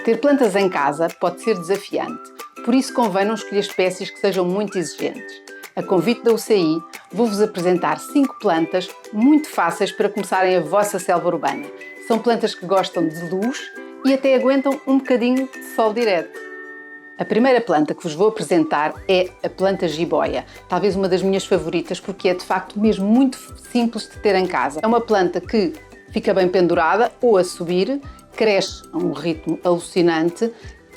Ter plantas em casa pode ser desafiante, por isso convém não escolher espécies que sejam muito exigentes. A convite da UCI, vou-vos apresentar 5 plantas muito fáceis para começarem a vossa selva urbana. São plantas que gostam de luz e até aguentam um bocadinho de sol direto. A primeira planta que vos vou apresentar é a planta jiboia, talvez uma das minhas favoritas porque é de facto mesmo muito simples de ter em casa. É uma planta que fica bem pendurada ou a subir, cresce a um ritmo alucinante,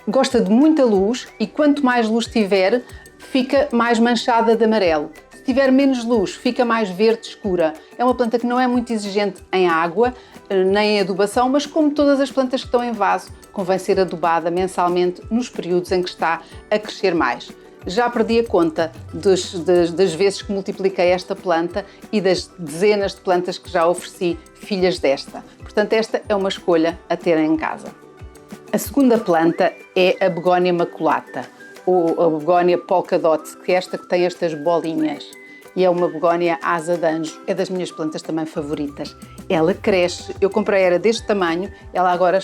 gosta de muita luz e quanto mais luz tiver, fica mais manchada de amarelo. Se tiver menos luz, fica mais verde escura. É uma planta que não é muito exigente em água, nem em adubação, mas como todas as plantas que estão em vaso, convém ser adubada mensalmente nos períodos em que está a crescer mais. Já perdi a conta das vezes que multipliquei esta planta e das dezenas de plantas que já ofereci filhas desta. Portanto, esta é uma escolha a ter em casa. A segunda planta é a begónia maculata, ou a begónia polka dot, que é esta que tem estas bolinhas. E é uma begónia asa de anjo, é das minhas plantas também favoritas. Ela cresce, eu comprei era deste tamanho, ela agora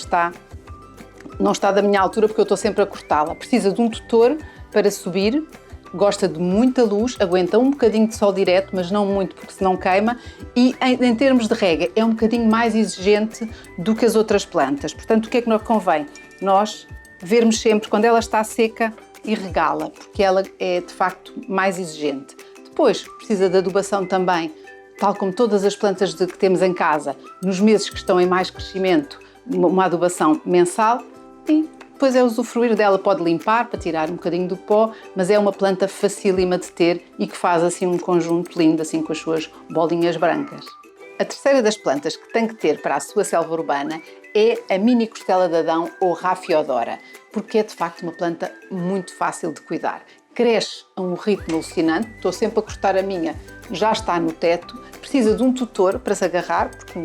não está da minha altura porque eu estou sempre a cortá-la. Precisa de um tutor para subir, gosta de muita luz, aguenta um bocadinho de sol direto, mas não muito porque senão queima, e em termos de rega é um bocadinho mais exigente do que as outras plantas. Portanto, o que é que nos convém? Nós vermos sempre quando ela está seca e regá-la, porque ela é de facto mais exigente. Depois precisa de adubação também, tal como todas as plantas que temos em casa, nos meses que estão em mais crescimento, uma adubação mensal e depois é usufruir dela, pode limpar para tirar um bocadinho do pó, mas é uma planta facílima de ter e que faz assim um conjunto lindo, assim com as suas bolinhas brancas. A terceira das plantas que tem que ter para a sua selva urbana é a mini costela de Adão ou Raphiodora, porque é de facto uma planta muito fácil de cuidar. Cresce a um ritmo alucinante, estou sempre a cortar a minha, já está no teto, precisa de um tutor para se agarrar, porque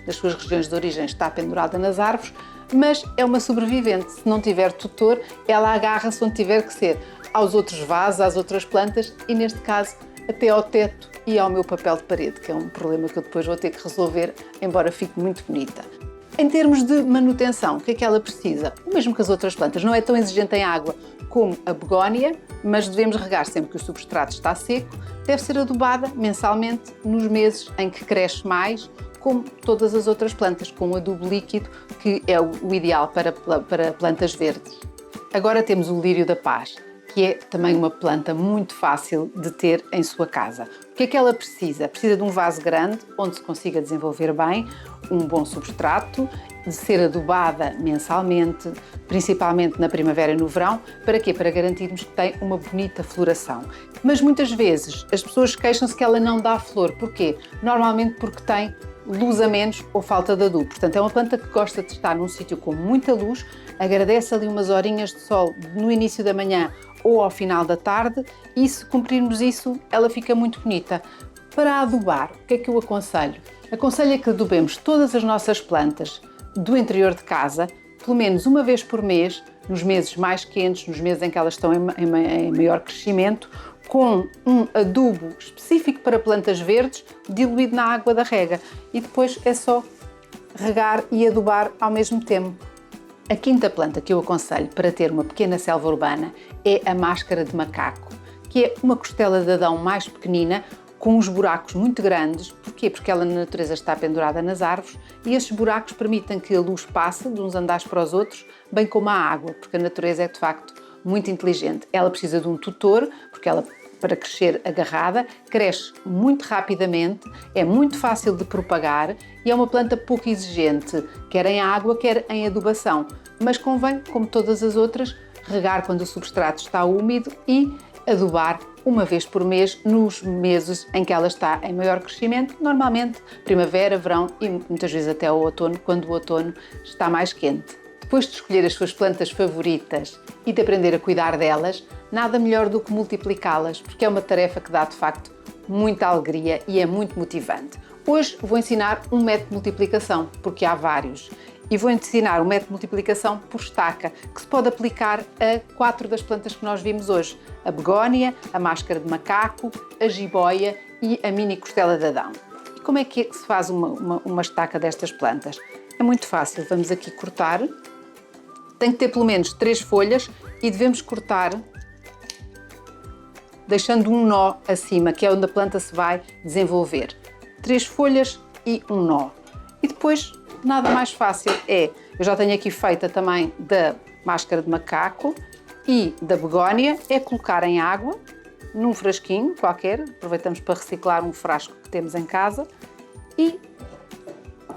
nas suas regiões de origem está pendurada nas árvores, mas é uma sobrevivente. Se não tiver tutor, ela agarra-se onde tiver que ser, aos outros vasos, às outras plantas e, neste caso, até ao teto e ao meu papel de parede, que é um problema que eu depois vou ter que resolver, embora fique muito bonita. Em termos de manutenção, o que é que ela precisa? O mesmo que as outras plantas, não é tão exigente em água como a begónia, mas devemos regar sempre que o substrato está seco, deve ser adubada mensalmente nos meses em que cresce mais, como todas as outras plantas, com um adubo líquido, que é o ideal para plantas verdes. Agora temos o lírio da paz, que é também uma planta muito fácil de ter em sua casa. O que é que ela precisa? Precisa de um vaso grande, onde se consiga desenvolver bem, um bom substrato, de ser adubada mensalmente, principalmente na primavera e no verão. Para quê? Para garantirmos que tem uma bonita floração. Mas muitas vezes as pessoas queixam-se que ela não dá flor. Porquê? Normalmente porque tem luz a menos ou falta de adubo. Portanto, é uma planta que gosta de estar num sítio com muita luz, agradece ali umas horinhas de sol no início da manhã ou ao final da tarde e se cumprirmos isso, ela fica muito bonita. Para adubar, o que é que eu aconselho? Aconselho que adubemos todas as nossas plantas do interior de casa, pelo menos uma vez por mês, nos meses mais quentes, nos meses em que elas estão em maior crescimento, com um adubo específico para plantas verdes, diluído na água da rega. E depois é só regar e adubar ao mesmo tempo. A quinta planta que eu aconselho para ter uma pequena selva urbana é a máscara de macaco, que é uma costela de Adão mais pequenina, com uns buracos muito grandes. Porquê? Porque ela na natureza está pendurada nas árvores e esses buracos permitem que a luz passe de uns andares para os outros, bem como a água, porque a natureza é de facto muito inteligente. Ela precisa de um tutor, porque ela, para crescer agarrada, cresce muito rapidamente, é muito fácil de propagar e é uma planta pouco exigente, quer em água, quer em adubação. Mas convém, como todas as outras, regar quando o substrato está úmido e adubar uma vez por mês nos meses em que ela está em maior crescimento, normalmente primavera, verão e muitas vezes até o outono, quando o outono está mais quente. Depois de escolher as suas plantas favoritas e de aprender a cuidar delas, nada melhor do que multiplicá-las, porque é uma tarefa que dá de facto muita alegria e é muito motivante. Hoje vou ensinar um método de multiplicação, porque há vários. E vou ensinar o método de multiplicação por estaca, que se pode aplicar a 4 das plantas que nós vimos hoje. A begónia, a máscara de macaco, a jiboia e a mini costela de Adão. E como é que se faz uma estaca destas plantas? É muito fácil, vamos aqui cortar. Tem que ter pelo menos 3 folhas e devemos cortar deixando um nó acima, que é onde a planta se vai desenvolver. 3 folhas e um nó. E depois, nada mais fácil é, eu já tenho aqui feita também da máscara de macaco e da begónia, é colocar em água, num frasquinho qualquer, aproveitamos para reciclar um frasco que temos em casa, e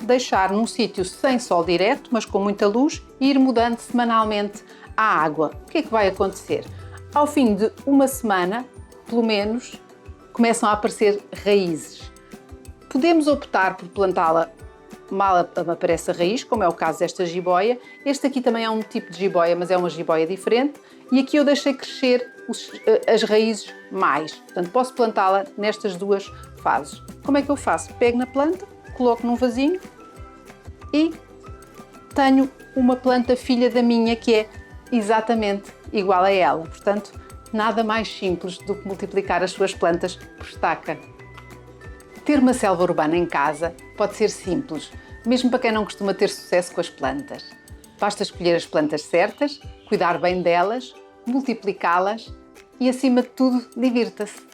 deixar num sítio sem sol direto, mas com muita luz, e ir mudando semanalmente a água. O que é que vai acontecer? Ao fim de uma semana, pelo menos, começam a aparecer raízes. Podemos optar por plantá-la mal aparece a raiz, como é o caso desta jiboia. Este aqui também é um tipo de jiboia, mas é uma jiboia diferente. E aqui eu deixei crescer as raízes mais. Portanto, posso plantá-la nestas duas fases. Como é que eu faço? Pego na planta, coloco num vasinho e tenho uma planta filha da minha que é exatamente igual a ela. Portanto, nada mais simples do que multiplicar as suas plantas por estaca. Ter uma selva urbana em casa pode ser simples, mesmo para quem não costuma ter sucesso com as plantas. Basta escolher as plantas certas, cuidar bem delas, multiplicá-las e, acima de tudo, divirta-se.